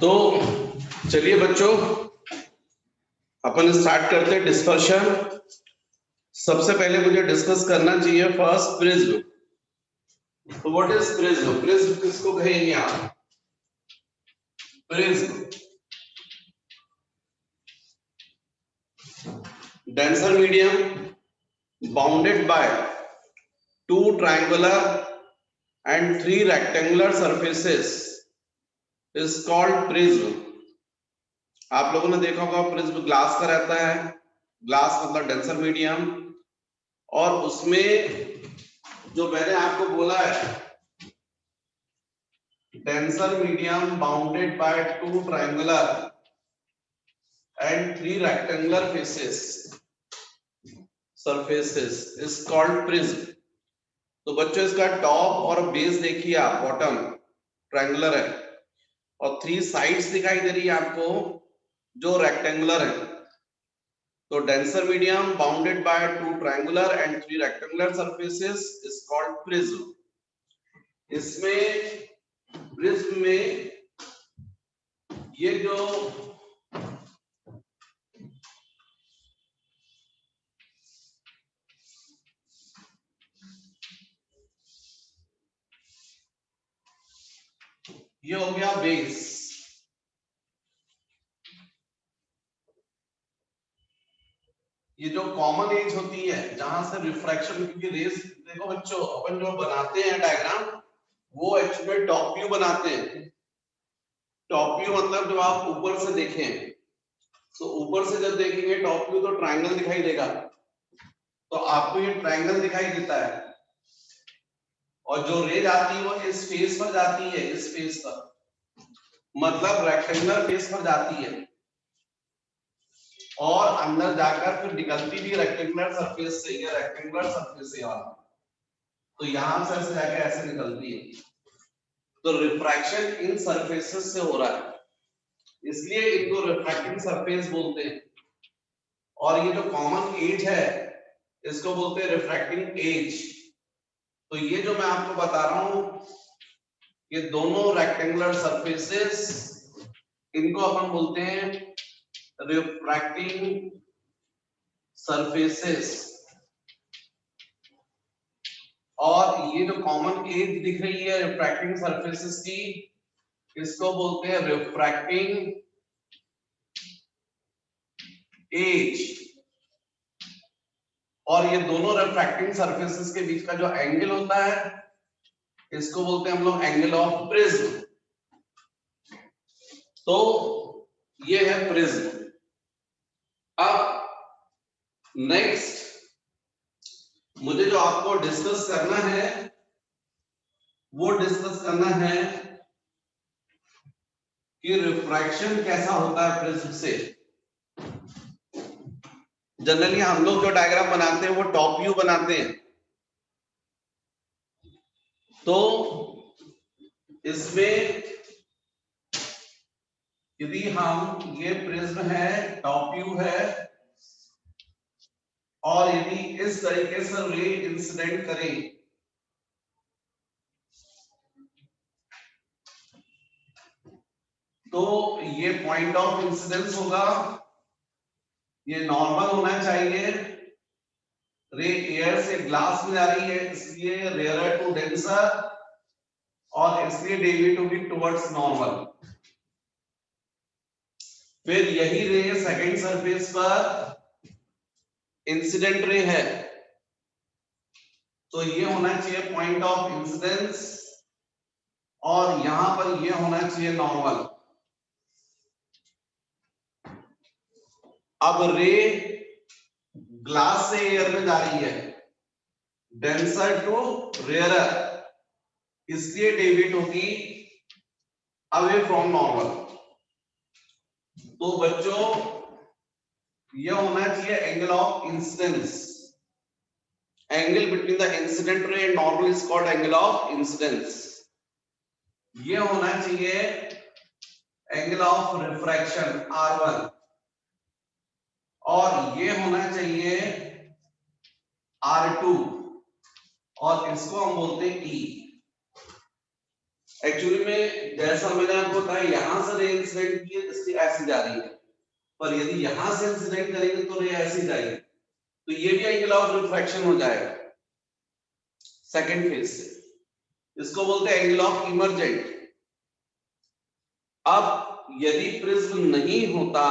तो चलिए बच्चों, अपन स्टार्ट करते हैं डिस्कशन। सबसे पहले मुझे डिस्कस करना चाहिए फर्स्ट प्रिज्म। तो व्हाट इज प्रिज्म? प्रिज्म किसको कहेंगे आप? Prism denser medium bounded by two triangular and three rectangular surfaces is called prism. आप लोगों ने देखा होगा प्रिज्म ग्लास का रहता है। ग्लास मतलब डेंसर मीडियम, और उसमें जो मैंने आपको बोला है denser medium bounded by two triangular and three rectangular faces surfaces is called prism. तो बच्चों इसका टॉप और बेस देखिए आप, बॉटम ट्रायंगुलर है और थ्री साइड्स दिखाई दे रही है आपको जो रेक्टेंगुलर है। तो denser medium bounded by two triangular and three rectangular surfaces is called prism. इसमें प्रिज्म में ये जो ये हो गया बेस, ये जो कॉमन एज होती है जहां से रिफ्रैक्शन की रेस, देखो बच्चों अपन जो बनाते हैं डायग्राम वो एक्चुअली टॉप व्यू बनाते हैं। टॉप व्यू मतलब जब आप ऊपर से देखें, तो ऊपर से जब देखेंगे टॉप व्यू तो ट्रायंगल दिखाई देगा। तो आपको ये ट्रायंगल दिखाई देता है और जो रेज आती है वो इस फेस पर जाती है, इस फेस पर मतलब रेक्टेंगुलर फेस पर जाती है और अंदर जाकर फिर निकलती भी रेक्टेंगुलर सरफेस से या रेक्टेंगुलर सरफेस से। और तो यहां से ऐसे जाके ऐसे निकलती है। तो रिफ्रैक्शन इन सरफेसेस से हो रहा है, इसलिए इनको रिफ्रैक्टिंग सरफेस बोलते हैं। और ये जो कॉमन एज है इसको बोलते हैं रिफ्रैक्टिंग एज। तो ये जो मैं आपको बता रहा हूं ये दोनों रेक्टेंगुलर सरफेसेस, इनको अपन बोलते हैं रिफ्रैक्टिंग सरफेसेस। और ये जो कॉमन एज दिख रही है रिफ्रैक्टिंग सरफेसेस की, इसको बोलते हैं रिफ्रैक्टिंग एज। और ये दोनों रिफ्रैक्टिंग सरफेसेस के बीच का जो एंगल होता है इसको बोलते हैं हम लोग एंगल ऑफ प्रिज्म। तो ये है प्रिज्म। अब नेक्स्ट मुझे जो आपको डिस्कस करना है वो डिस्कस करना है कि रिफ्रैक्शन कैसा होता है प्रिज्म से। जनरली हम लोग जो डायग्राम बनाते हैं वो टॉप व्यू बनाते हैं। तो इसमें यदि हम, ये प्रिज्म है, टॉप व्यू है, और यदि इस तरीके से रे इंसिडेंट करें तो ये पॉइंट ऑफ इंसिडेंस होगा, ये नॉर्मल होना चाहिए। रे एयर से ग्लास में आ रही है इसलिए रेयर टू डेंसर, और इसलिए डेविएट होगी टुवर्ड्स नॉर्मल। फिर यही रे सेकंड सरफेस पर इंसिडेंट रे है, तो ये होना चाहिए पॉइंट ऑफ इंसिडेंस, और यहां पर ये होना चाहिए नॉर्मल। अब रे ग्लास से एयर में जा रही है, डेंसर टू रेयरर, इसलिए डेविएट होगी अवे फ्रॉम नॉर्मल। तो बच्चों ये होना चाहिए angle of incidence. Angle between the incident ray and normal is called angle of incidence. ये होना चाहिए एंगल ऑफ रिफ्रैक्शन R1, और ये होना चाहिए R2, और इसको हम बोलते हैं E। एक्चुअली में जैसा मैंने आपको बताया यहां से रे इंसिडेंट की है इसलिए ऐसी जा रही है, पर यदि यहां से इंसिडेंट करेंगे तो रे ऐसी जाएगी, तो ये भी एंगल ऑफ रिफ्रैक्शन हो जाएगा सेकंड फेज से। इसको बोलते हैं एंगल ऑफ इमर्जेंट। अब यदि प्रिज्म नहीं होता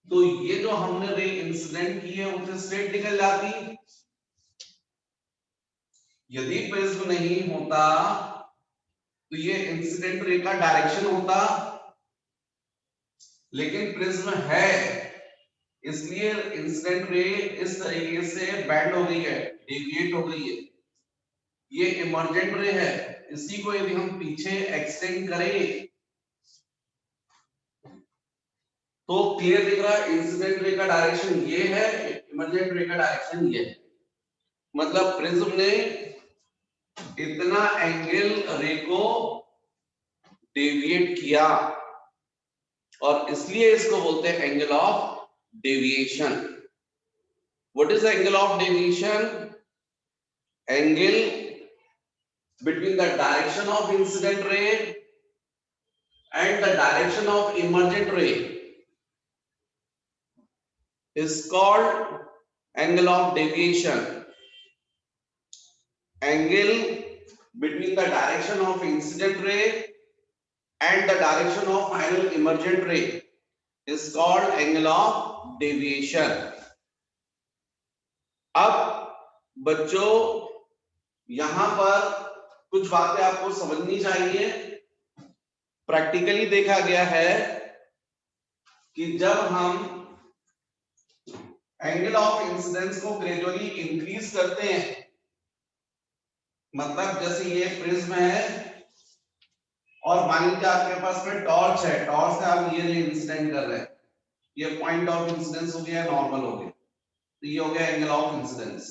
तो ये जो हमने रे इंसिडेंट की है वो स्ट्रेट निकल जाती। यदि प्रिज्म नहीं होता तो ये इंसिडेंट रे का डायरेक्शन होता, लेकिन प्रिज्म है इसलिए इंसिडेंट रे इस तरीके से बेंड हो गई है, डेविएट हो गई है। ये इमर्जेंट रे है, इसी को यदि हम पीछे एक्सटेंड करें तो क्लियर दिख रहा है इंसिडेंट रे का डायरेक्शन ये है, इमर्जेंट रे का डायरेक्शन ये है। मतलब प्रिज्म ने इतना एंगल रे को डेविएट किया और इसलिए इसको बोलते हैं angle of deviation. What is angle of deviation? Angle between the direction of incident ray and the direction of emergent ray is called angle of deviation. Angle between the direction of incident ray and the direction of final emergent ray is called angle of deviation. अब बच्चों यहां पर कुछ बातें आपको समझनी चाहिए। Practically देखा गया है कि जब हम एंगल ऑफ इंसिडेंस को ग्रेजुअली इंक्रीज करते हैं, मतलब जैसे ये प्रिज्म है और मान लीजिए आपके पास में टॉर्च है, टॉर्च से आप ये रे इंसिडेंट कर रहे हैं, ये पॉइंट ऑफ इंसिडेंस हो गया, नॉर्मल हो गया, तो ये हो गया एंगल ऑफ इंसिडेंस।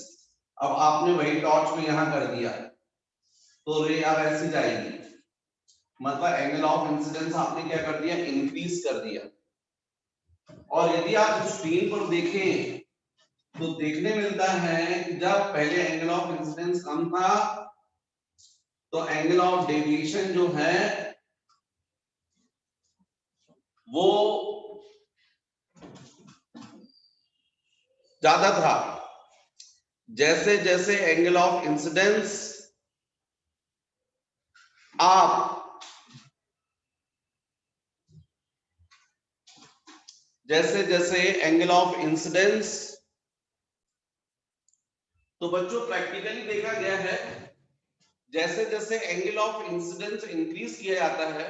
अब आपने वही टॉर्च में यहां कर दिया तो रे अब ऐसी जाएगी, मतलब एंगल ऑफ इंसिडेंस आपने क्या कर दिया, इंक्रीज कर दिया। और यदि आप स्क्रीन पर देखें तो देखने मिलता है कि जब पहले एंगल ऑफ इंसिडेंस कम था तो एंगल ऑफ डेविएशन जो है वो ज्यादा था। जैसे जैसे एंगल ऑफ इंसिडेंस आप जैसे जैसे एंगल ऑफ इंसिडेंस, तो बच्चों प्रैक्टिकली देखा गया है जैसे जैसे एंगल ऑफ इंसिडेंस इंक्रीज किया जाता है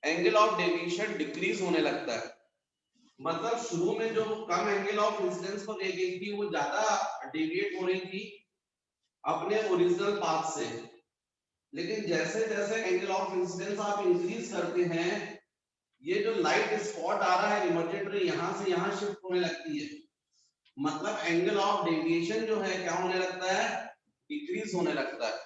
एंगल ऑफ डेविएशन डिक्रीज होने लगता है। मतलब शुरू में जो कम एंगल ऑफ इंसिडेंस पर ले गई थी वो ज्यादा डेविएट हो रही थी अपने ओरिजिनल पाथ से, लेकिन जैसे जैसे एंगल ऑफ इंसिडेंस आप इंक्रीज करते हैं ये जो लाइट स्पॉट आ रहा है इमर्जेंट रे यहां से यहां शिफ्ट होने लगती है, मतलब एंगल ऑफ डेविएशन जो है क्या होने लगता है, डिक्रीज होने लगता है।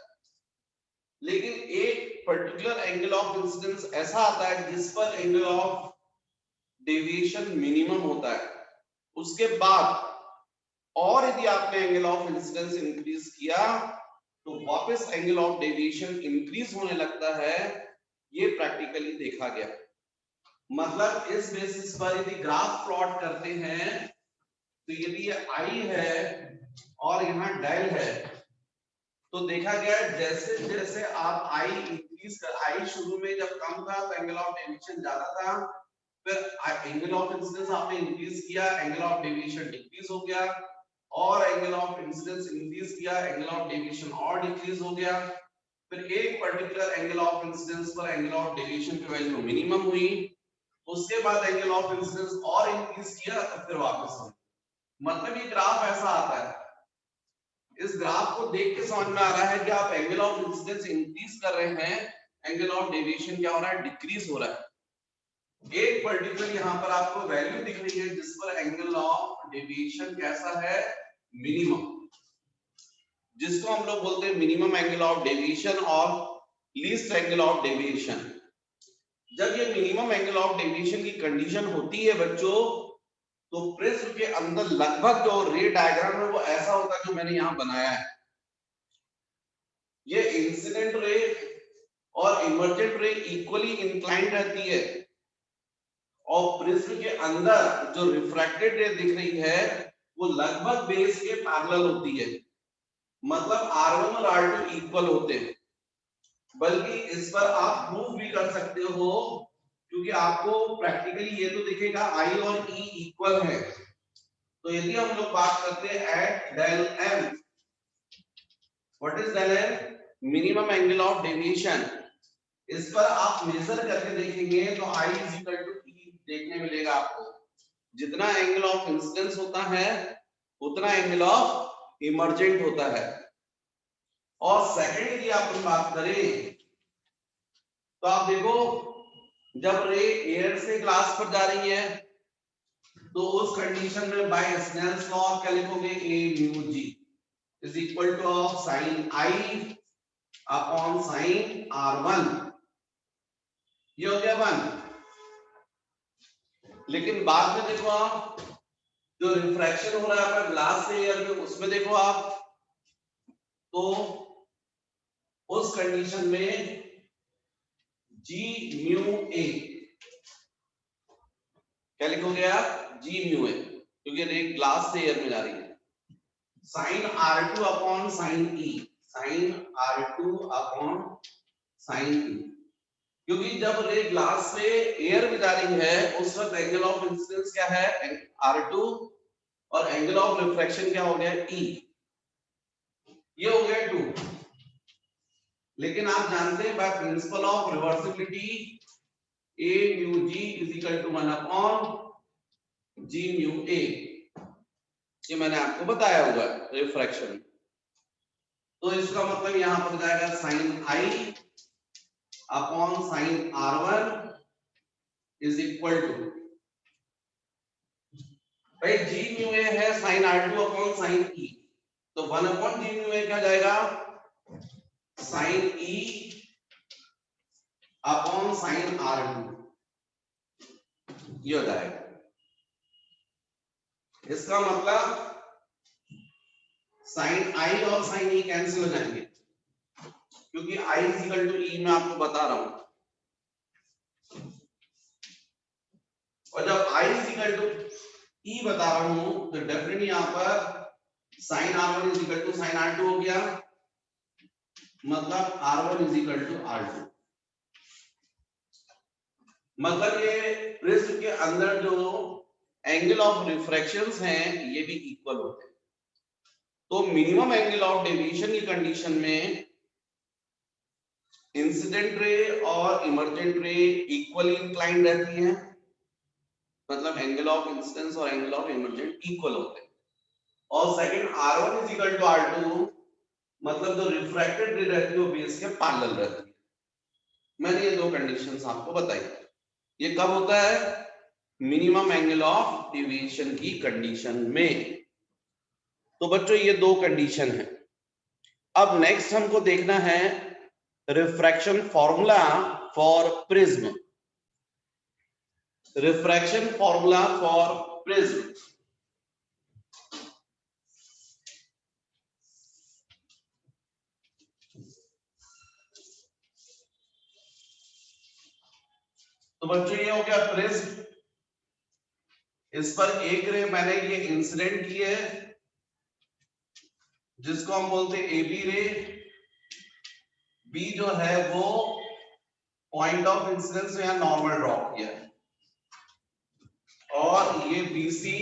लेकिन एक पर्टिकुलर एंगल ऑफ इंसिडेंस ऐसा आता है जिस पर एंगल ऑफ डेविएशन मिनिमम होता है, उसके बाद और यदि आपने एंगल ऑफ इंसिडेंस इंक्रीज किया तो वापस एंगल ऑफ डेविएशन इंक्रीज होने लगता है। ये प्रैक्टिकली देखा गया। मतलब इस बेसिस पर यदि ग्राफ प्लॉट करते हैं तो यदि ये आई है और यहाँ डेल है तो देखा गया जैसे जैसे आप आई इंक्रीज कर, आई शुरू में जब कम था तो एंगल ऑफ डेविएशन ज्यादा था, फिर एंगल ऑफ इंसिडेंस आपने इंक्रीज किया एंगल ऑफ डेविएशन डिक्रीज हो गया, और एंगल ऑफ इंसिडेंस इंक्रीज किया एंगल ऑफ डेविएशन और डिक्रीज हो गया, फिर एक पर्टिकुलर एंगल ऑफ इंसिडेंस पर एंगल ऑफ डेविएशन की वैल्यू मिनिमम हुई, उसके बाद एंगल ऑफ इंसिडेंस और इंक्रीज किया तो फिर वापस हुई। मतलब ये ग्राफ ऐसा आता है। इस ग्राफ को देख के समझ में आ रहा है कि आप एंगल ऑफ इंसिडेंस इंक्रीज कर रहे हैं, एंगल ऑफ डेविएशन क्या हो रहा है, डिक्रीज हो रहा है। एक पर्टिकुलर यहाँ पर आपको वैल्यू दिख रही है जिस पर एंगल ऑफ डेविएशन कैसा है, मिनिमम, जिसको हम लोग बोलते हैं मिनिमम एंगल ऑफ डेविएशन और लीस्ट एंगल ऑफ डेविएशन। जब ये मिनिमम एंगल ऑफ डेविएशन की कंडीशन होती है बच्चों तो प्रिज्म के अंदर लगभग जो रे डायग्राम है वो ऐसा होता है जो मैंने यहां बनाया है। ये इंसिडेंट रे और इमर्जेंट रे इक्वली इंक्लाइंड रहती है, और प्रिज्म के अंदर जो रिफ्रैक्टेड रे दिख रही है वो लगभग बेस के पैरेलल होती है, मतलब R1 और R2 इक्वल होते हैं। बल्कि इस पर आप प्रूव भी कर सकते हो, क्योंकि आपको प्रैक्टिकली ये तो दिखेगा I और E इक्वल है। तो यदि हम लोग बात करते हैं at del m, what is del m? Minimum angle of deviation. इस पर आप मेजर करके देखेंगे तो I is equal to E देखने मिलेगा आपको। जितना एंगल ऑफ इंसिडेंस होता है उतना एंगल ऑफ इमर्जेंट होता है। और सेकंड यदि आप बात करें तो आप देखो, जब रे एयर से ग्लास पर जा रही है तो उस कंडीशन में बाय स्नेल्स लॉ क्या लिखोगे? A mu G is equal to of sine I upon sine R1। ये हो गया 1। लेकिन बाद में देखो आप, जो रिफ्रैक्शन हो रहा है ग्लास से एयर में, उसमें देखो आप, तो उस कंडीशन में G म्यू A क्या लिखोगे आप? G म्यू A, क्योंकि रे ग्लास से एयर में जा रही है। Sine R2 upon sine E, sine R2 upon sine E, क्योंकि जब रे ग्लास से एयर में जा रही है उस वक्त एंगल ऑफ इंसिडेंस क्या है? R2, और एंगल ऑफ रिफ्रैक्शन क्या हो गया? E। ये हो गया 2। लेकिन आप जानते हैं by principle of reversibility A mu G is equal to 1 upon G mu A, ये मैंने आपको बताया होगा रिफ्रैक्शन। तो इसका मतलब यहां पर जाएगा sine I upon sine R1 is equal to, भाई G म्यू A है sine R2 upon sine E, तो 1 अपॉन G म्यू A क्या जाएगा? Sign E upon sine R2, ये हो जाएगा। इसका मतलब साइन I और साइन E कैंसिल हो जाएंगे, क्योंकि I is equal to E मैं आपको बता रहा हूं, और जब I is equal to E बता रहा हूं तो डेफिनेटली यहां पर sine R1 is equal to sine R2 हो गया, मतलब R1 is equal to R2। मतलब ये प्रिज्म के अंदर जो एंगल ऑफ रिफ्रैक्शंस हैं ये भी इक्वल होते हैं। तो मिनिमम एंगल ऑफ डेविएशन की कंडीशन में इंसिडेंट रे और इमर्जेंट रे इक्वली इंक्लाइंड रहती हैं, मतलब एंगल ऑफ इंसिडेंस और एंगल ऑफ इमर्जेंट इक्वल होते हैं। और second R1 is equal to R2, मतलब जो रिफ्रैक्टेड रे रहती है वो बेस के पैरेलल रहती है। मैंने ये दो कंडीशंस आपको बताई। ये कब होता है? मिनिमम एंगल ऑफ डेविएशन की कंडीशन में। तो बच्चों ये दो कंडीशन है। अब नेक्स्ट हमको देखना है refraction formula for prism. Refraction formula for prism. तो बच्चों ये हो गया प्रिज्म, इस पर एक रे मैंने ये इंसिडेंट की है जिसको हम बोलते हैं AB रे। B जो है वो पॉइंट ऑफ इंसिडेंस में यहां नॉर्मल ड्रॉ किया है, और ये BC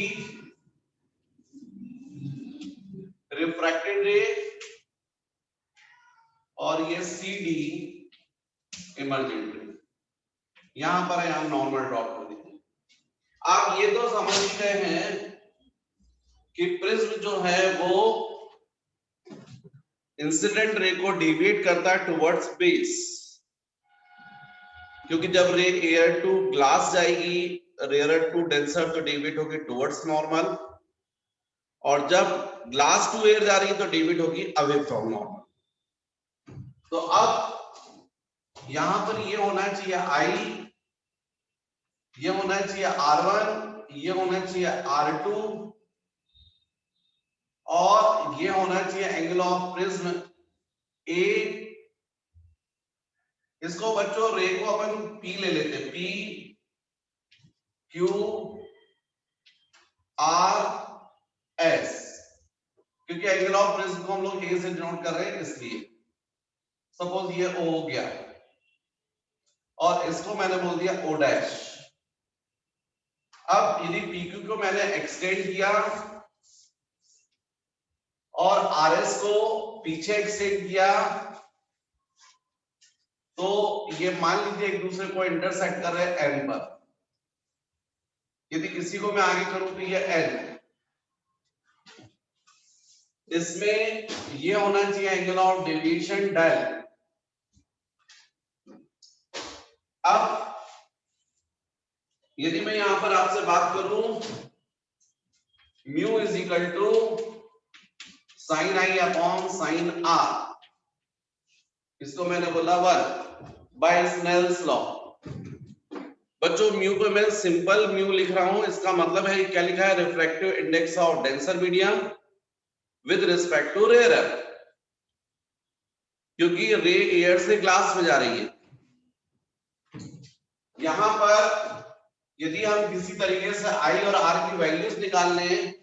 रिफ्रैक्टेड रे, और ये CD इमर्जेंट रे। यहां पर हम नॉर्मल ड्रॉ कर देते हैं। आप ये तो समझ गए हैं कि प्रिज्म जो है वो इंसिडेंट रे को डेविएट करता है टुवर्ड्स बेस, क्योंकि जब रे एयर टू ग्लास जाएगी, रेयर टू डेंसर, तो डेविएट होगी टुवर्ड्स नॉर्मल, और जब ग्लास टू एयर जा रही है तो डेविएट होगी अवे फ्रॉम नॉर्मल। तो अब यहां पर ये होना चाहिए I, ये होना चाहिए R1, ये होना चाहिए R2, और ये होना चाहिए एंगल ऑफ प्रिज्म A इसको बच्चों रे को अपन पी ले लेते, पी क्यू आर एस, क्योंकि एंगल ऑफ प्रिज्म को हम लोग ए से डिनोट कर रहे हैं इसलिए। सपोज ये ओ हो गया और इसको मैंने बोल दिया ओ डैश। अब यदि PQ को मैंने एक्सटेंड किया और RS को पीछे एक्सटेंड किया, तो ये मान लीजिए एक दूसरे को इंटरसेक्ट कर रहे हैं N पर। यदि किसी को मैं आगे करूं तो ये N, इसमें ये होना चाहिए एंगल ऑफ डेविएशन डेल। अब यदि मैं यहां पर आपसे बात करूं, mu is equal to sine I upon sine R, इसको मैंने बोला 1 बाय स्नेल्स लॉ। बच्चों म्यू को मैं सिंपल म्यू लिख रहा हूं, इसका मतलब है क्या लिखा है, refractive index of denser medium with respect to rare, क्योंकि रे एयर से ग्लास में जा रही है। यहां पर यदि हम किसी तरीके से आई और आर की वैल्यूज निकाल लें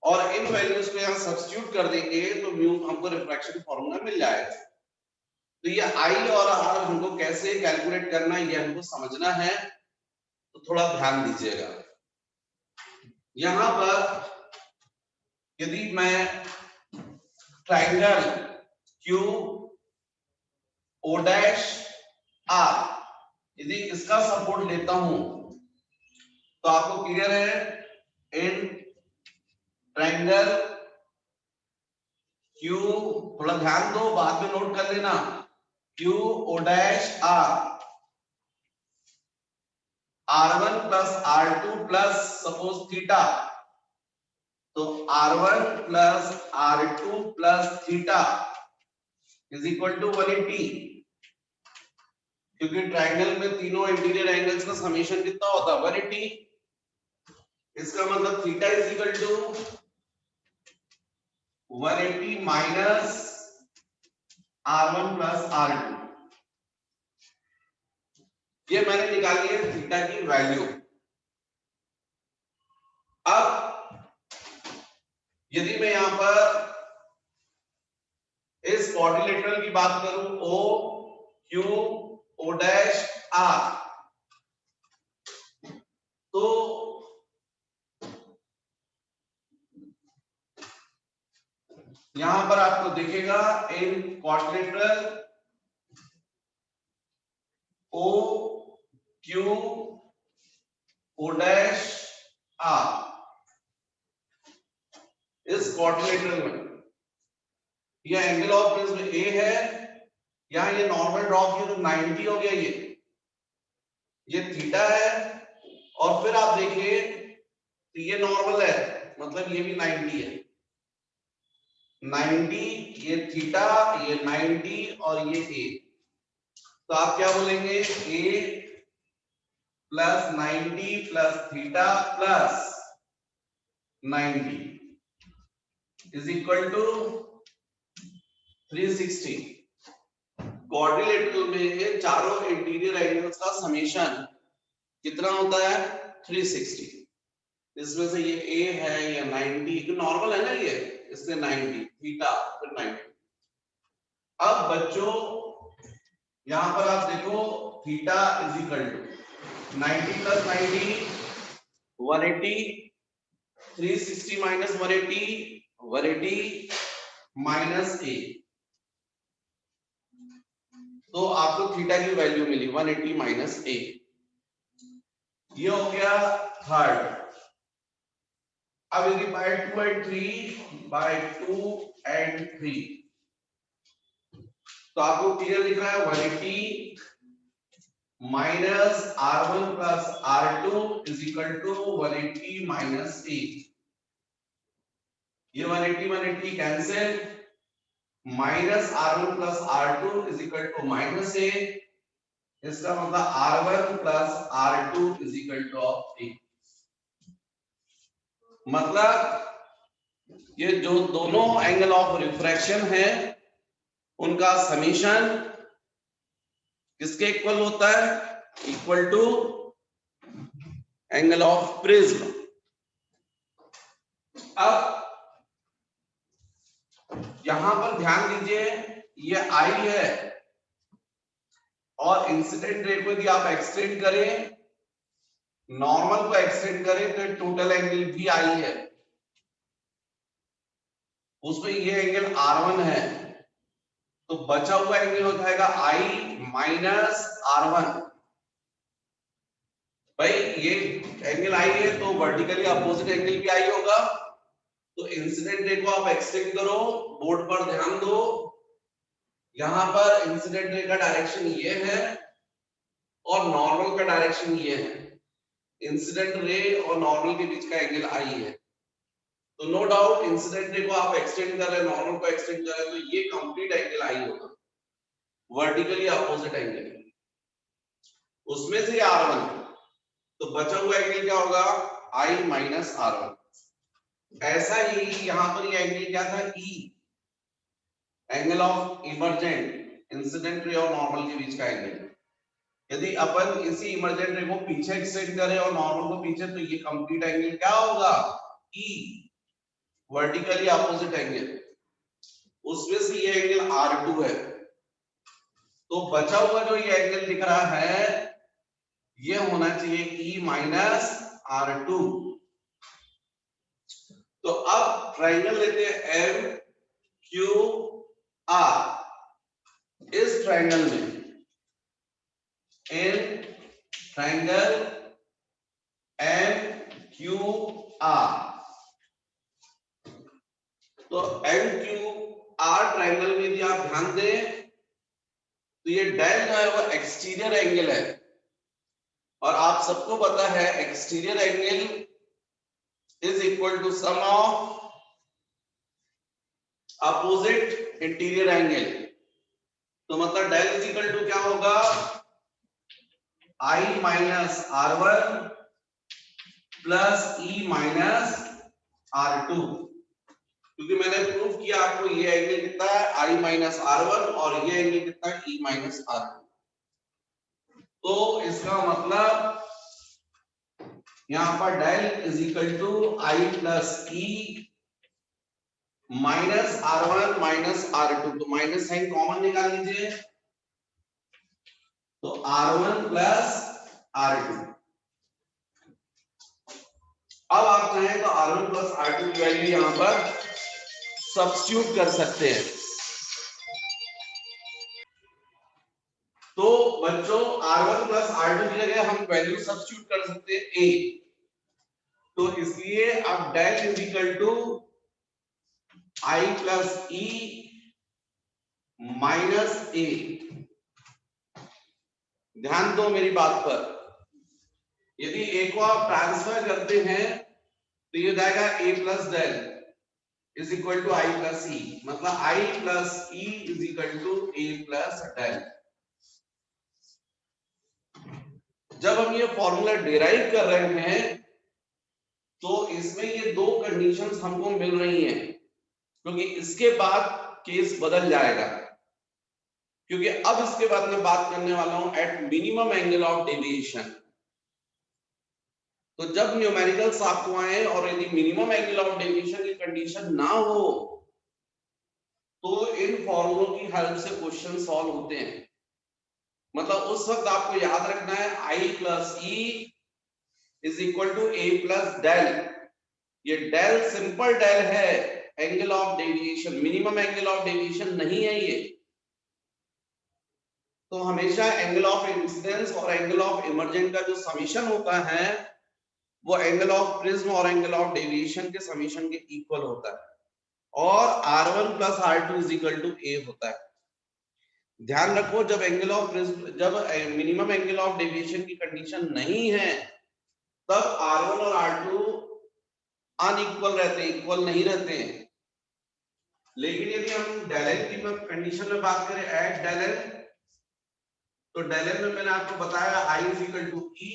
और इन वैल्यूज को यहां सब्स्टिट्यूट कर देंगे तो म्यू हमको रिफ्रैक्शन फॉर्मूला मिल जाएगा। तो ये आई और आर हमको कैसे कैलकुलेट करना है, ये हमको समझना है, तो थोड़ा ध्यान दीजिएगा। यहां पर यदि मैं triangle Q O dash R यदि इसका सपोर्ट लेता हूं तो आपको क्लियर है, इन ट्रायंगल क्यू, थोड़ा ध्यान दो, बाद में नोट कर लेना, Q O dash R, R1 plus R2 plus suppose theta, तो R1 plus R2 plus theta is equal to 180, क्योंकि ट्रायंगल में तीनों इंटीरियर एंगल्स का समेशन कितना होता है, 180। इसका मतलब theta is equal to 180 minus R1 plus R2। ये मैंने निकाली है थीटा की वैल्यू। अब यदि मैं यहां पर इस क्वाड्रिलेटरल की बात करूं, O Q O dash R, तो यहां पर आपको दिखेगा इन quadrilateral O Q O dash R, इस क्वाड्रिलेटरल में यह एंगल ऑफ प्रिज्म A है, यहां ये नॉर्मल ड्रॉ किया तो 90 हो गया, ये थीटा है, और फिर आप देखिए तो ये नॉर्मल है, मतलब ये भी 90 है, 90, ये थीटा, ये 90 और ये A, तो आप क्या बोलेंगे, A plus 90 plus theta plus 90 is equal to 360। Quadrilateral में चारों इंटीरियर एंगल्स का समेशन कितना होता है, 360। इसमें से ये A है, ये 90 नॉर्मल है ना, ये इससे 90 थीटा फिर 90। अब बच्चों यहां पर आप देखो theta is equal to 90 plus 90 180, 360 minus 180 180 minus A, तो आपको थीटा की वैल्यू मिली 180 माइनस A। ये हो गया थर्ड। अब यदि बाय 2 एंड 3 बाय 2 एंड 3, तो आपको क्लियर दिख रहा है 180 minus R1 plus R2 is equal to 180 minus A। ये 180 cancel, minus R1 plus R2 is equal to minus A, इसका मतलब R1 plus R2 is equal to of A। मतलब ये जो दोनों एंगल ऑफ रिफ्रैक्शन है उनका समीशन किसके इक्वल होता है? Equal to angle of prism. अब यहां पर ध्यान दीजिए, ये आई है और इंसिडेंट रे को यदि आप एक्सटेंड करें, नॉर्मल को एक्सटेंड करें तो टोटल एंगल भी आई है, उसमें ये एंगल R1 है, तो बचा हुआ एंगल हो जाएगा I माइनस R1। भाई ये एंगल I है तो वर्टिकली अपोजिट एंगल भी I होगा, तो इंसिडेंट रे को आप एक्सटेंड करो, बोर्ड पर ध्यान दो, यहां पर इंसिडेंट रे का डायरेक्शन ये है और नॉर्मल का डायरेक्शन ये है, इंसिडेंट रे और नॉर्मल के बीच का एंगल I है, तो नो डाउट इंसिडेंट रे को आप एक्सटेंड कर रहे हैं, नॉर्मल को एक्सटेंड कर रहे हैं, तो ये कंप्लीट एंगल I होगा, वर्टिकली अपोजिट एंगल, उसमें से R1, तो बचा हुआ एंगल क्या होगा? I minus R1। ऐसा ही यहां पर ये एंगल क्या था? E, angle of emergent, incident ray और नॉर्मल के बीच का एंगल। यदि अपन इसी इमर्जेंट रे को पीछे एक्सटेंड करें और नॉर्मल को पीछे, तो ये कंप्लीट एंगल क्या होगा? E, वर्टिकली अपोजिट एंगल, उसमें से ये एंगल R2 है, तो बचा हुआ जो ये एंगल दिख रहा है ये होना चाहिए E माइनस R2। तो अब ट्राइंगल लेते हैं MQR, इस ट्राइंगल में इन ट्राइंगल MQR, तो MQR ट्राइंगल में यदि आप ध्यान दें तो ये डेल जो है वो एक्सटीरियर एंगल है, और आप सबको पता है exterior angle is equal to sum of opposite interior angle, तो मतलब डेल इज इक्वल टू क्या होगा? I minus R1 plus E minus R2, क्योंकि मैंने प्रूव किया आपको ये एंगल कितना है? I माइनस R1, और ये एंगल कितना है? E minus R2। तो इसका मतलब यहां पर del is equal to I plus E minus R1 minus R2, तो माइनस साइन कॉमन निकाल लीजिए, तो R1 प्लस R2। अब आप चाहें तो R1 प्लस R2 की वैल्यू यहां पर सब्स्टिट्यूट कर सकते हैं। तो बच्चों R1 प्लस R2 की जगह हम वैल्यू सब्स्टिट्यूट कर सकते हैं A, तो इसलिए अब del is equal to I plus E minus A। ध्यान दो मेरी बात पर, यदि A को आप ट्रांसफर करते हैं तो ये जाएगा A plus del is equal to I plus E, मतलब I plus E is equal to A plus del. जब हम ये फॉर्मूला डिराइव कर रहे हैं तो इसमें ये दो कंडीशंस हमको मिल रही हैं, क्योंकि इसके बाद केस बदल जाएगा, क्योंकि अब इसके बाद मैं बात करने वाला हूं eight minimum angle of deviation. तो जब न्यूमेरिकल्स आपको आए और यदि मिनिमम एंगल ऑफ डेविएशन की कंडीशन ना हो तो इन फॉर्मूलों की हेल्प से क्वेश्चन सॉल्व होते हैं। मतलब उस वक्त आपको याद रखना है I plus E is equal to A plus del, ये डेल सिंपल डेल है, angle of deviation, minimum angle of deviation नहीं है ये। तो हमेशा एंगल ऑफ इंसिडेंस और एंगल ऑफ इमर्जेंट का जो समीशन होता है वो एंगल ऑफ प्रिज्म और एंगल ऑफ डेविएशन के समीशन के इक्वल होता है, और R1 plus R2 is equal to A होता है। ध्यान रखो, जब एंगल ऑफ प्रिज्म, जब मिनिमम एंगल ऑफ डेविएशन की कंडीशन नहीं है तब R1 और R2 अनइक्वल रहते हैं, इक्वल नहीं रहते हैं। लेकिन यदि हम डेल एन की कंडीशन में बात करें एट डेल एन, तो डेल एन में मैंने आपको बताया I is equal to E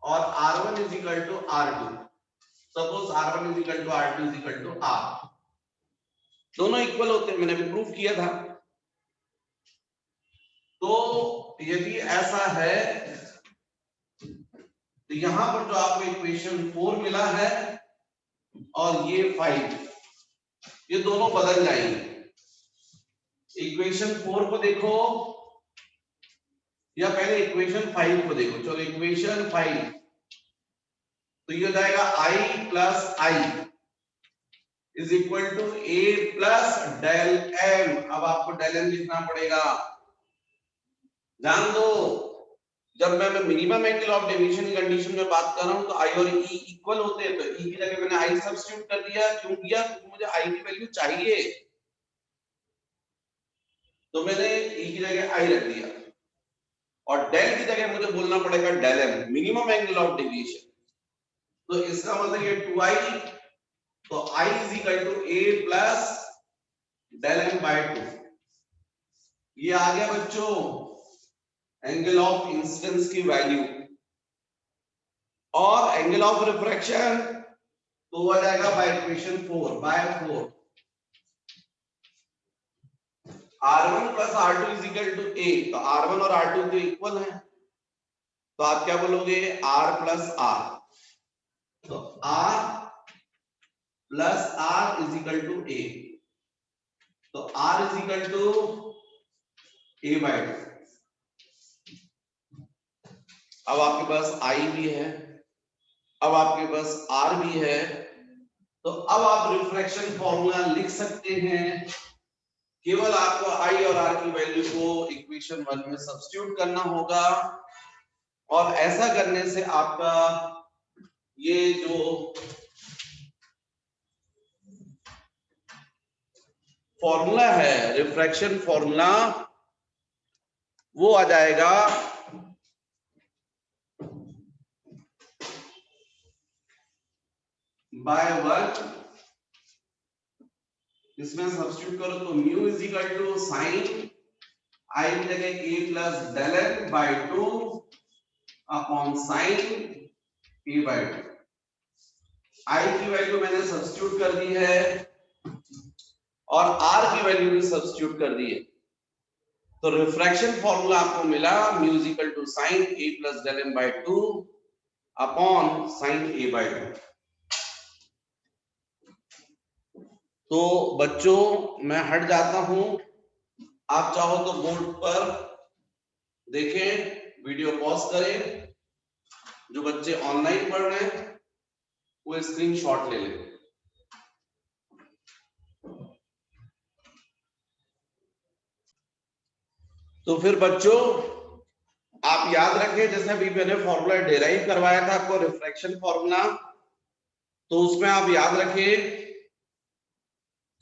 और R1 is equal to R2। Suppose R1 is equal to R2 is equal to R, दोनों इक्वल होते हैं, मैंने भी प्रूफ किया था। तो यदि ऐसा है तो यहां पर जो आपको इक्वेशन 4 मिला है और ये 5, ये दोनों बदल जाएंगे। इक्वेशन 4 को देखो या पहले इक्वेशन 5 को देखो। चलो इक्वेशन 5, तो ये हो जाएगा i plus I is equal to a plus del m। अब आपको डेल m लिखना पड़ेगा। ध्यान दो, जब मैं मिनिमम एंगल ऑफ डेविएशन की कंडीशन में बात कर रहा हूं तो i और e इक्वल होते हैं, तो e की जगह मैंने i सब्स्टिट्यूट कर दिया। क्यों किया? क्योंकि मुझे i की वैल्यू चाहिए, तो मैंने e की जगह i रख दिया। और डेल की जगह मुझे बोलना पड़ेगा del m, minimum angle of deviation. तो इसका मतलब ये 2i, तो i is equal to a plus del m by 2। ये आ गया बच्चों एंगल ऑफ इंसिडेंस की वैल्यू। और एंगल ऑफ रिफ्रैक्शन तो हो जाएगा by equation 4 by 4 r1 plus r2 is equal to a। तो r1 और r2 तो इक्वल है, तो आप क्या बोलोगे? r plus r। तो r plus r is equal to a, तो r is equal to a by 2। अब आपके पास i भी है, अब आपके पास r भी है, तो अब आप रिफ्रैक्शन फॉर्मूला लिख सकते हैं। केवल आपको i और r की वैल्यू को इक्वेशन 1 में सब्स्टिट्यूट करना होगा, और ऐसा करने से आपका ये जो फॉर्मूला है रिफ्रैक्शन फॉर्मूला, वो आ जाएगा बाय 1। इसमें सब्स्टिट्यूट करो तो mu is equal to sine i की जगह a plus del m by 2 upon sine a by 2। i की वैल्यू मैंने सब्स्टिट्यूट कर दी है और r की वैल्यू भी सब्स्टिट्यूट कर दी है, तो रिफ्रैक्शन फॉर्मूला आपको मिला mu is equal to sine a plus del m by 2 upon sine a by 2। तो बच्चों मैं हट जाता हूं, आप चाहो तो बोर्ड पर देखें, वीडियो पॉज करें। जो बच्चे ऑनलाइन पढ़ रहे हैं वो स्क्रीनशॉट ले लें। तो फिर बच्चों आप याद रखें, जैसे अभी मैंने फॉर्मूला डिराइव करवाया था आपको रिफ्रैक्शन फॉर्मूला, तो उसमें आप याद रखें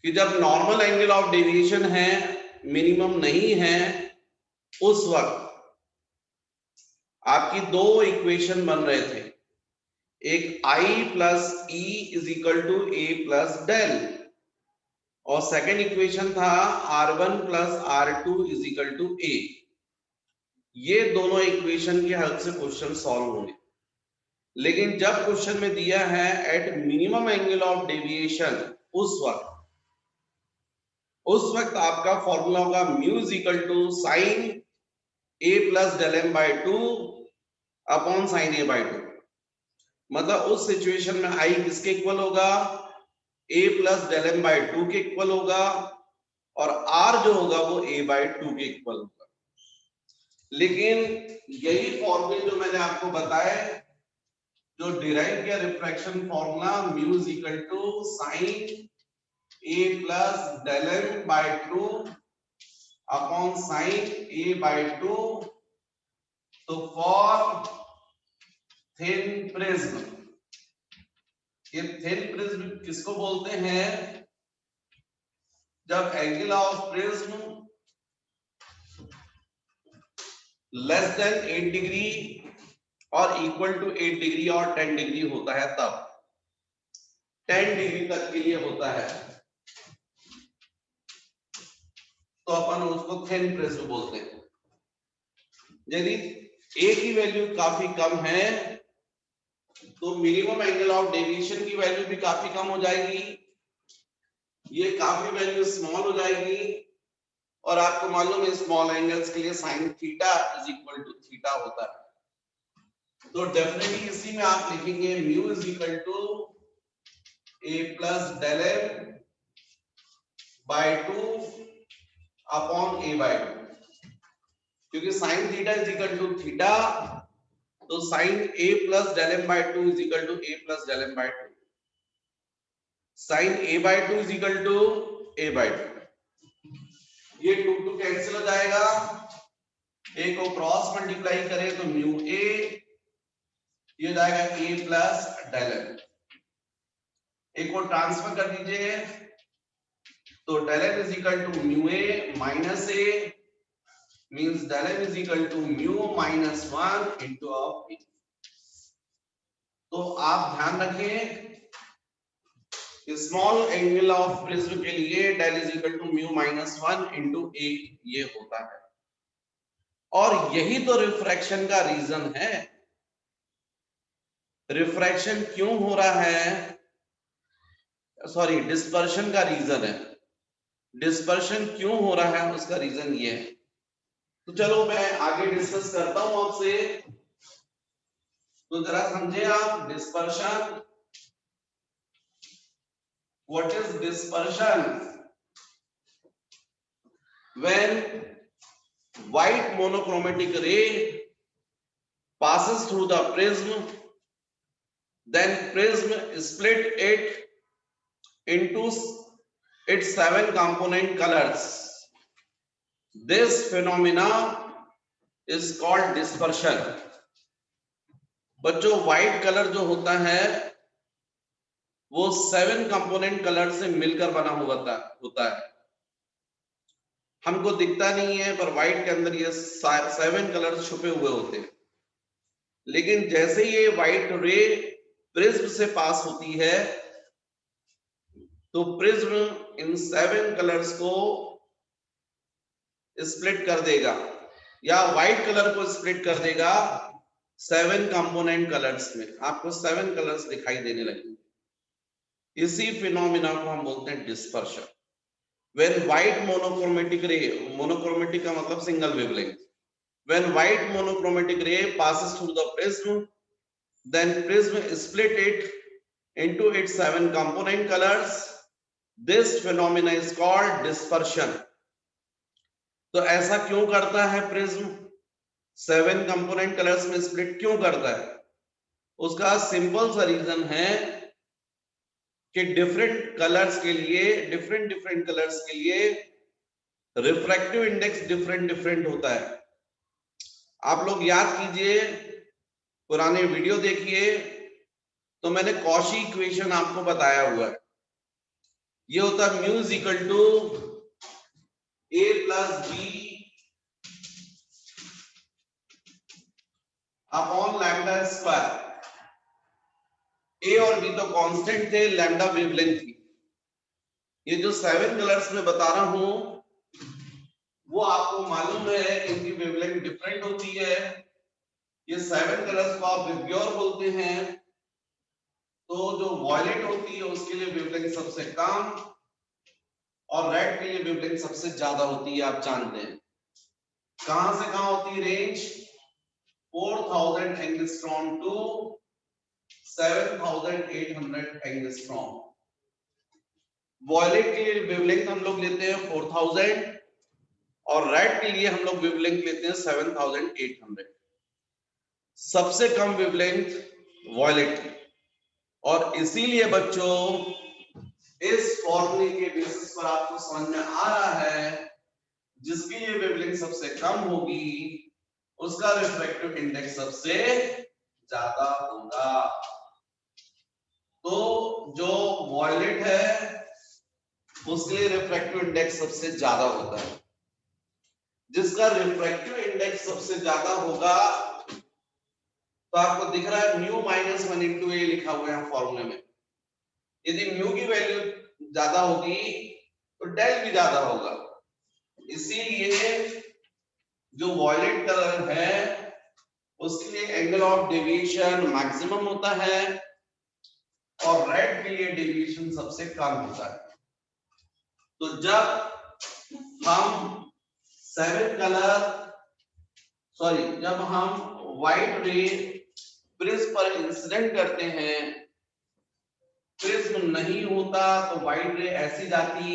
कि जब नॉर्मल एंगल ऑफ डेविएशन है, मिनिमम नहीं है, उस वक्त आपकी दो इक्वेशन बन रहे थे। एक i plus e is equal to a plus del, और सेकेंड इक्वेशन था r1 plus r2 is equal to a। ये दोनों इक्वेशन के हेल्प से क्वेश्चन सॉल्व होंगे। लेकिन जब क्वेश्चन में दिया है at minimum angle of deviation, उस वक्त आपका फॉर्मूला होगा mu is equal to sine a plus del m by 2 upon sine a by 2। मतलब उस सिचुएशन में i किसके इक्वल होगा? a plus del m by 2 के इक्वल होगा, और r जो होगा वो a बाय 2 के इक्वल होगा। लेकिन यही फॉर्मूले जो मैंने आपको बताए, जो डिराइव किया refraction formula mu is equal to sine a plus del m by 2 upon sine a by 2, तो फॉर थिन प्रिज्म, ये थिन प्रिज्म किसको बोलते हैं? जब angle of prism less than 8 degree और इक्वल टू 8 डिग्री और 10 degree होता है, तब 10 डिग्री तक के लिए होता है, तो अपन उसको थिन प्रिज्म बोलते हैं। यदि a की वैल्यू काफी कम है तो मिनिमम एंगल ऑफ डेविएशन की वैल्यू भी काफी कम हो जाएगी, ये काफी वैल्यू स्मॉल हो जाएगी, और आपको मालूम है स्मॉल एंगल्स के लिए sine theta is equal to theta होता है। तो डेफिनेटली इसी में आप लिखेंगे mu is equal to A plus del M by 2 upon A by 2, क्योंकि sine theta is equal to theta, तो sine A plus del M by 2 is equal to A plus del M by 2। Sine A by 2 is equal to A by 2। ये 2 cancel हो जाएगा, ए को cross multiply करें तो mu A, ये जाएगा A plus del M. A को transfer कर दीजिए तो del M is equal to mu A minus A, means del M is equal to mu minus 1 into of A. तो आप ध्यान रखें स्मॉल एंगल ऑफ प्रिज्म के लिए del is equal to mu minus 1 into A ये होता है। और यही तो रिफ्रैक्शन का रीजन है। रिफ्रैक्शन क्यों हो रहा है, सॉरी डिस्पर्शन का रीजन है। डिस्पर्शन क्यों हो रहा है उसका रीजन ये है। तो चलो मैं आगे डिस्कस करता हूं आपसे, तो जरा समझे आप dispersion. What is dispersion? When white monochromatic ray passes through the prism, then prism split it into its 7 component colors. This phenomena is called dispersion. बच्चों व्हाइट कलर जो होता है वो 7 कंपोनेंट कलर से मिलकर बना होता है। हमको दिखता नहीं है पर व्हाइट के अंदर ये 7 कलर छुपे हुए होते हैं। लेकिन जैसे ये व्हाइट रे प्रिज्म से पास होती है तो प्रिज्म इन 7 कलर्स को स्प्लिट कर देगा या व्हाइट कलर को स्प्लिट कर देगा 7 कंपोनेंट कलर्स में। आपको 7 कलर्स दिखाई देने लगेंगे। इसी फिनोमिना को हम बोलते हैं dispersion. When white monochromatic ray, monochromatic का मतलब single wavelength, when white monochromatic ray passes through the prism, then prism split it into its 7 component colors. This phenomena is called dispersion. तो ऐसा क्यों करता है प्रिज्म? 7 कंपोनेंट कलर्स में split क्यों करता है? उसका सिंपल सा रीजन है कि डिफरेंट कलर्स के लिए, डिफरेंट कलर्स के लिए रिफ्रैक्टिव इंडेक्स डिफरेंट होता है। आप लोग याद कीजिए, पुराने वीडियो देखिए, तो मैंने कॉशी इक्वेशन आपको बताया हुआ है। ये होता है mu is equal to A plus B upon lambda square. A और बी तो कांस्टेंट थे, लैम्डा वेवलेंथ थी। ये जो 7 कलर्स में बता रहा हूं वो आपको मालूम है इनकी वेवलेंथ डिफरेंट होती है। ये 7 कलर्स को आप विब्ग्योर बोलते हैं। तो जो वॉयलेट होती है उसके लिए वेवलेंथ सबसे कम और रेड के लिए वेवलेंथ सबसे ज्यादा होती है, आप जानते हैं। कहां से कहां होती है range? 4000 angstrom to 7800 angstrom. Violet के लिए वेवलेंथ हम लोग लेते हैं 4000 और रेड के लिए हम लोग वेवलेंथ लेते हैं 7800। सबसे कम वेवलेंथ वॉयलेट की। और इसीलिए बच्चों इस फॉर्मूले के बेसिस पर आपको समझ में आ रहा है जिसके लिए वेवलेंथ सबसे कम होगी उसका रिफ्रैक्टिव इंडेक्स सबसे ज्यादा होगा। तो जो वॉयलेट है उसके लिए रिफ्रैक्टिव इंडेक्स सबसे ज्यादा होता है। जिसका रिफ्रैक्टिव इंडेक्स सबसे ज्यादा होगा तो आपको दिख रहा है म्यू माइनस 1 इंटू ए लिखा हुआ है फॉर्मूले में। यदि म्यू की वैल्यू ज्यादा होगी तो डेल भी ज्यादा होगा। इसीलिए जो वॉयलेट कलर है उसके लिए एंगल ऑफ डेविएशन मैक्सिमम होता है और रेड के लिए डेविएशन सबसे कम होता है। तो जब हम 7 कलर सॉरी जब हम व्हाइट रे प्रिज्म पर इंसिडेंट करते हैं, प्रिज्म नहीं होता तो व्हाइट रे ऐसी जाती,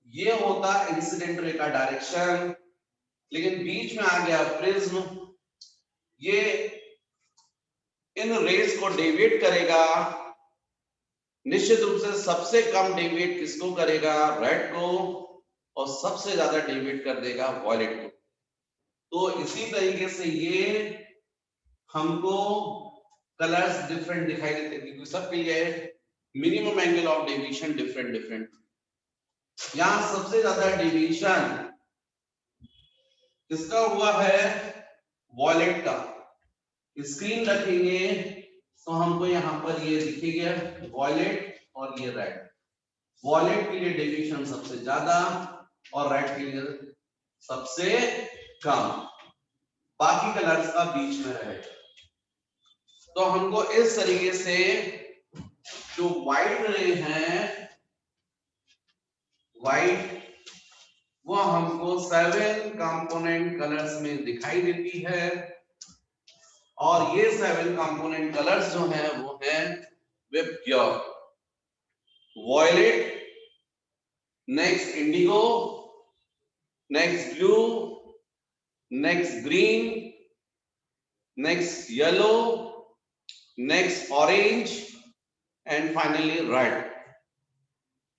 ये होता इंसिडेंट रे का डायरेक्शन, लेकिन बीच में आ गया प्रिज्म, ये इन रेस को डेविएट करेगा। निश्चित रूप से सबसे कम डेविएट किसको करेगा, रेड को, और सबसे ज्यादा डेविएट कर देगा वॉयलेट को। तो इसी तरीके से ये हमको कलर्स डिफरेंट दिखाई देते हैं क्योंकि सबके लिए minimum angle of deviation different different. यहां सबसे ज्यादा डेविएशन किसका हुआ है, वॉयलेट का। स्क्रीन रखेंगे तो हमको यहाँ पर ये दिखेगा वॉयलेट और ये रेड। वॉयलेट के लिए डेविएशन सबसे ज्यादा और रेड के लिए सबसे कम, बाकी कलर्स का बीच में रहेगा। तो हमको इस तरीके से जो व्हाइट रे है, व्हाइट, वो हमको 7 कंपोनेंट कलर्स में दिखाई देती है। और ये 7 कंपोनेंट कलर्स जो हैं वो हैं वे pure violet, next indigo, next blue, next green, next yellow, next orange and finally red.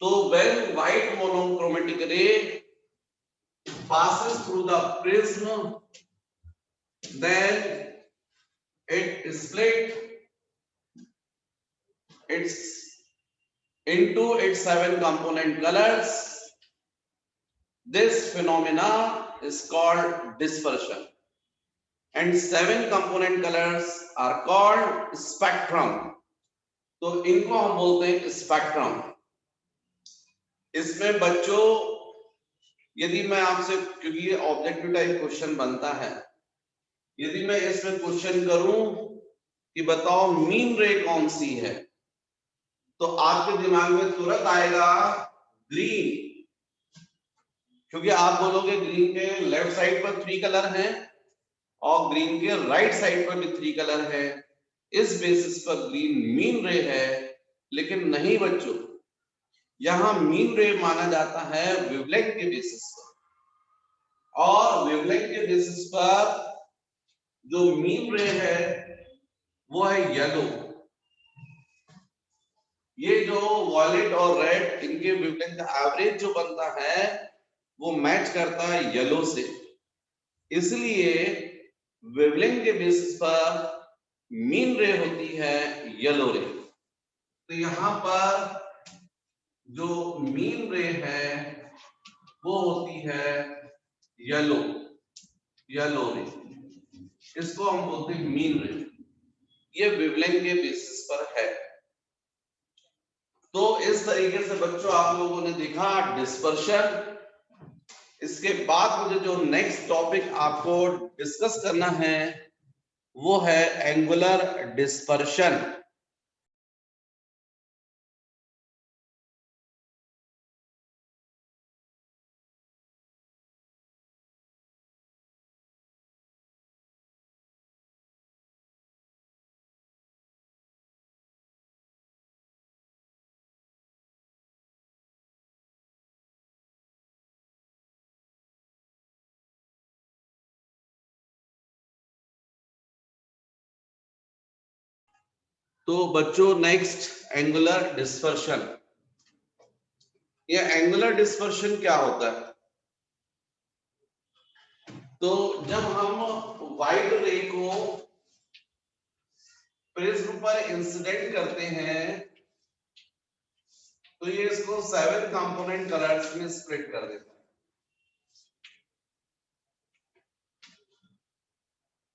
तो when white monochromatic ray passes through the prism, then it split its into its 7 component colors. This phenomena is called dispersion, and 7 component colors are called spectrum. तो इनको हम बोलते हैं spectrum. इसमें बच्चों यदि मैं आपसे, क्योंकि ये ऑब्जेक्टिव टाइप क्वेश्चन बनता है, यदि मैं इसमें क्वेश्चन करूं कि बताओ मीन रे कौन सी है, तो आपके दिमाग में तुरंत आएगा ग्रीन, क्योंकि आप बोलोगे ग्रीन के लेफ्ट साइड पर 3 कलर हैं और ग्रीन के राइट साइड पर भी 3 कलर है, इस बेसिस पर ग्रीन मीन रे है। लेकिन नहीं बच्चों, यहां मीन रे माना जाता है वेवलेंथ के बेसिस पर, और वेवलेंथ के बेसिस पर जो मीन रे है वो है येलो। ये जो वॉयलेट और रेड, इनके वेवलेंथ का एवरेज जो बनता है वो मैच करता है येलो से, इसलिए वेवलेंथ के बेसिस पर मीन रे होती है येलो रे। तो यहां पर जो मीन रे है वो होती है येलो, येलो रे, इसको हम बोलते हैं मीन रे। ये वेवलेंथ के बेसिस पर है। तो इस तरीके से बच्चों आप लोगों ने देखा डिस्पर्शन। इसके बाद मुझे जो नेक्स्ट टॉपिक आपको डिस्कस करना है वो है एंगुलर डिस्पर्शन। तो बच्चों नेक्स्ट एंगुलर डिस्पर्शन। ये एंगुलर डिस्पर्शन क्या होता है? तो जब हम व्हाइट रे को प्रिज्म पर इंसिडेंट करते हैं तो ये इसको 7 कंपोनेंट कलर्स में स्प्लिट कर देता है।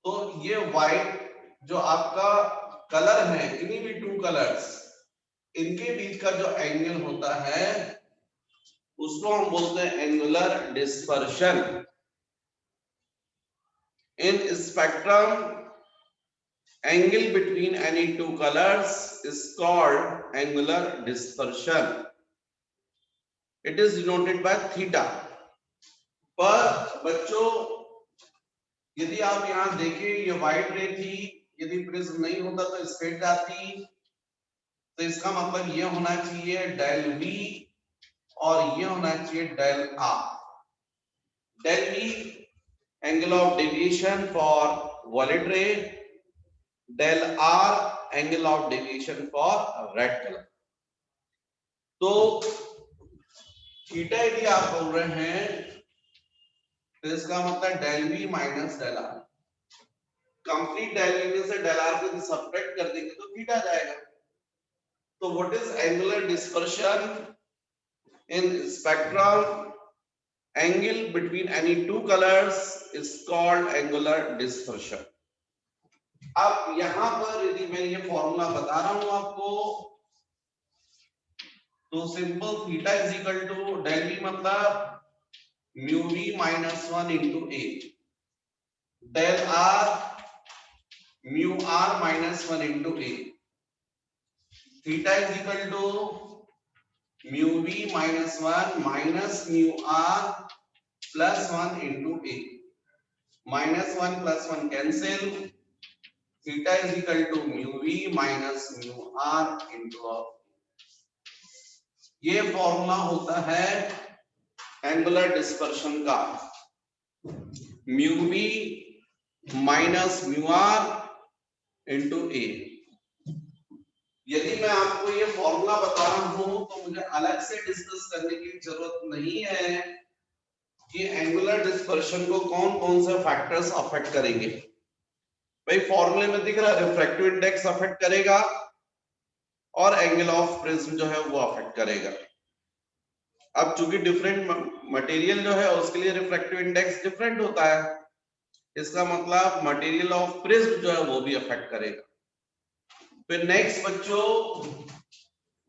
तो ये व्हाइट जो आपका कलर है, इन्हीं भी 2 कलर्स, इनके बीच का जो एंगल होता है उसको हम बोलते हैं angular dispersion. In spectrum, angle between any 2 colors is called angular dispersion. It is denoted by theta. पर बच्चों यदि आप यहाँ देखें, ये व्हाइट रे थी, यदि प्रिज्म नहीं होता तो स्ट्रेट जाती, तो इसका मतलब ये होना चाहिए डेल V और ये होना चाहिए del R। Del V angle of deviation for violet ray, del R angle of deviation for red colour. तो थीटा यदि आप बोल रहे हैं तो इसका मतलब del V minus del R। Complete del V में से डेल R को सब्ट्रैक्ट कर देंगे तो थीटा जाएगा। तो what is angular dispersion in spectrum? Angle between any two colors is called angular dispersion. अब यहां पर यदि मैं ये फॉर्मूला बता रहा हूं आपको, तो simple theta is equal to del V मतलब mu V minus 1 into A, del R mu R minus 1 into A, theta is equal to mu V minus 1 minus mu R plus 1 into A, minus 1 plus 1 cancel, theta is equal to mu V minus mu R into. ये formula होता है angular dispersion का, mu V minus mu R into ए। यदि मैं आपको ये formula बता रहा हूं तो मुझे अलग से डिस्कस करने की जरूरत नहीं है कि एंगुलर डिस्पर्शन को कौन कौन से फैक्टर्स अफेक्ट करेंगे। भाई फॉर्मूले में दिख रहा है रिफ्रैक्टिव इंडेक्स अफेक्ट करेगा और एंगल ऑफ प्रिज्म जो है वो अफेक्ट करेगा। अब चूंकि डिफरेंट मटेरियल जो है उसके लिए रिफ्रैक्टिव इंडेक्स डिफरेंट होता है, इसका मतलब मटेरियल ऑफ प्रिज्म जो है वो भी अफेक्ट करेगा। फिर नेक्स्ट बच्चों,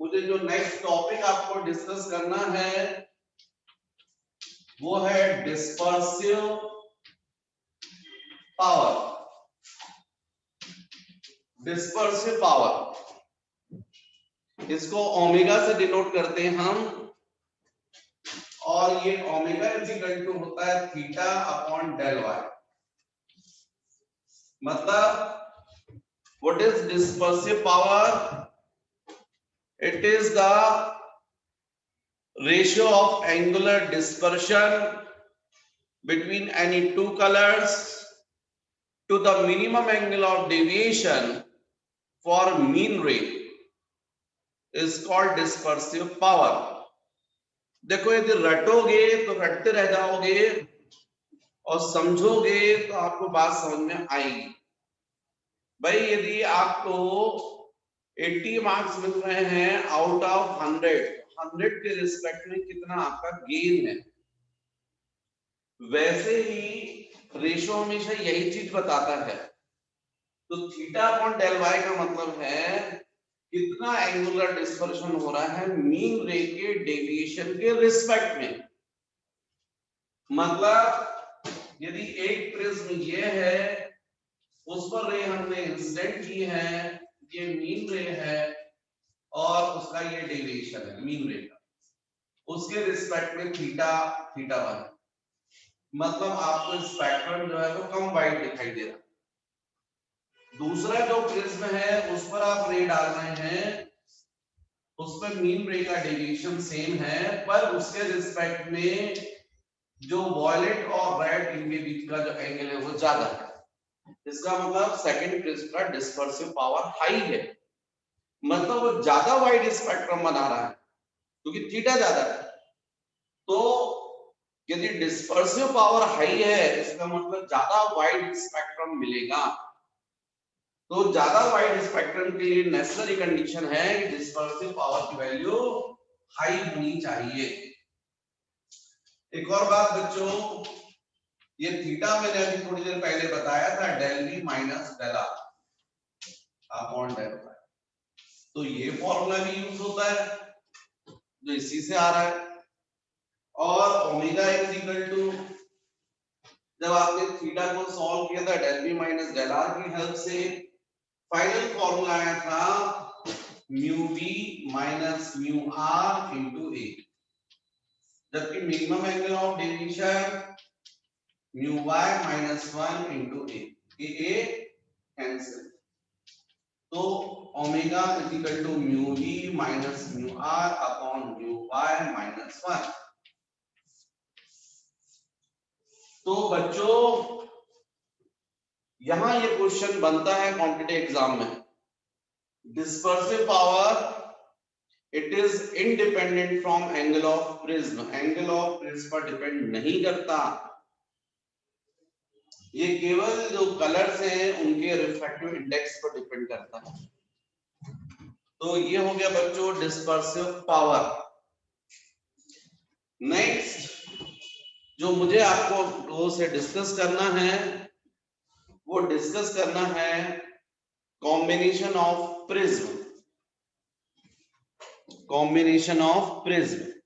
मुझे जो नेक्स्ट टॉपिक आपको डिस्कस करना है वो है डिस्पर्सिव पावर। डिस्पर्सिव पावर, इसको ओमेगा से डिनोट करते हैं हम, और ये ओमेगा इज इक्वल टू होता है थीटा अपॉन डेल वाई। मतलब what is dispersive power? It is the ratio of angular dispersion between any two colors to the minimum angle of deviation for mean ray is called dispersive power. देखो यदि रटोगे तो रटते रह जाओगे और समझोगे तो आपको बात समझ में आएगी। भाई यदि आपको 80 मार्क्स मिल रहे हैं आउट ऑफ 100 के रिस्पेक्ट में कितना आपका गेन है, वैसे ही रेशो हमेशा यही चीज बताता है। तो थीटा अपॉन डेल वाई का मतलब है कितना एंगुलर डिस्पर्शन हो रहा है मीन रे के डेविएशन के रिस्पेक्ट में। मतलब यदि एक प्रिज्म ये है, उस पर रे हमने इंसिडेंट की है, ये मीन रे है और उसका ये डेविएशन है मीन रे का, उसके रिस्पेक्ट में थीटा थीटा 1, मतलब आपको स्पेक्ट्रम जो है वो कम वाइड दिखाई दे रहा। दूसरा जो प्रिज्म है उस पर आप रे डाल रहे हैं, उस पर मीन रे का डेविएशन सेम है, पर उसके रिस्पेक्ट में जो वॉयलेट और रेड इनके बीच का जो एंगल है वो ज्यादा है। इसका मतलब सेकंड प्रिज्म का डिस्पर्सिव पावर हाई है, मतलब वो ज्यादा वाइड स्पेक्ट्रम बना रहा है क्योंकि थीटा ज्यादा है। तो यदि डिस्पर्सिव पावर हाई है इसका मतलब ज्यादा वाइड स्पेक्ट्रम मिलेगा। तो ज्यादा वाइड स्पेक्ट्रम के लिए नेसेसरी कंडीशन है कि डिस्पर्सिव पावर की वैल्यू हाई होनी चाहिए। एक और बात बच्चों, ये थीटा मैंने अभी थोड़ी देर पहले बताया था del V minus del R upon del Y, तो ये फॉर्मूला भी यूज होता है जो इसी से आ रहा है। और ओमेगा इज इक्वल टू, जब आपने थीटा को सॉल्व किया था del V minus del R की हेल्प से, फाइनल फॉर्मूला आया था mu V minus mu R into A. जबकि minimum angle of deviation mu Y minus 1 into A cancel, तो omega is equal to mu E minus mu R upon mu Y minus 1। तो बच्चों यहां ये question बनता है competitive exam में, dispersive power it is independent from angle of prism, angle of prism पर depend नहीं करता, ये केवल जो कलर्स हैं उनके रिफ्रैक्टिव इंडेक्स पर डिपेंड करता है। तो ये हो गया बच्चों डिस्पर्सिव पावर। नेक्स्ट जो मुझे आपको से डिस्कस करना है वो डिस्कस करना है combination of prism, combination of prism.